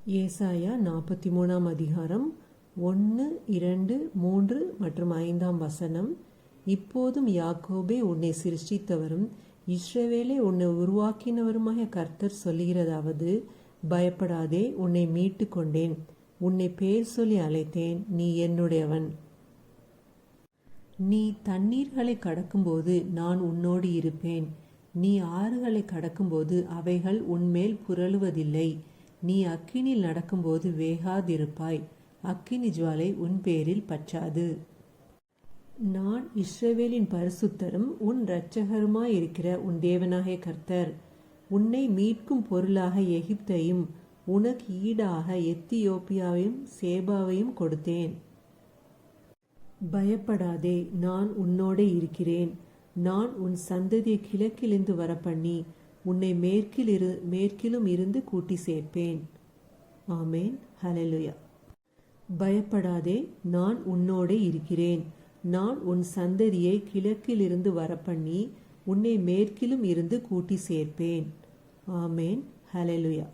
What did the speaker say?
ஏசாயா 43 அதிகாரம் 1, 2, 3 மற்றும் 5 இப்போதும் யாக்கோபே உன்னை சிருஷ்டித்தவரும் இஸ்ரவேலே உன்னை உருவாக்கினவருமாய கர்த்தர் சொல்லுகிறதாவது, பயப்படாதே, உன்னை மீட்டு கொண்டேன், உன்னை பேர் சொல்லி அழைத்தேன், நீ என்னுடையவன். நீ தண்ணீர்களை கடக்கும்போது நான் உன்னோடு இருப்பேன், நீ ஆறுகளை கடக்கும்போது அவைகள் உன்மேல் புரளுவதில்லை. நீ அக்கினியில் நடக்கும்போது வேகாதிருப்பாய், அக்கினி ஜுவாலை உன் பேரில் பற்றாது. நான் இஸ்ரவேலின் பரிசுத்தரும் உன் இரட்சகருமாயிருக்கிற உன் தேவனாகிய கர்த்தர். உன்னை மீட்கும் பொருளாக எகிப்தையும் உனக்கு ஈடாக எத்தியோப்பியாவையும் சேபாவையும் கொடுத்தேன். பயப்படாதே, நான் உன்னோடே இருக்கிறேன். நான் உன் சந்ததியை கிழக்கிலிருந்து வரப்பண்ணி உன்னை மேற்கிலும் இருந்து கூட்டி சேர்ப்பேன். ஆமேன். ஹல்லேலூயா. பயப்படாதே, நான் உன்னோடே இருக்கிறேன். நான் உன் சந்ததியை கிழக்கிலிருந்து வரப்பண்ணி உன்னை மேற்கிலும் இருந்து கூட்டி சேர்ப்பேன். ஆமேன். ஹல்லேலூயா.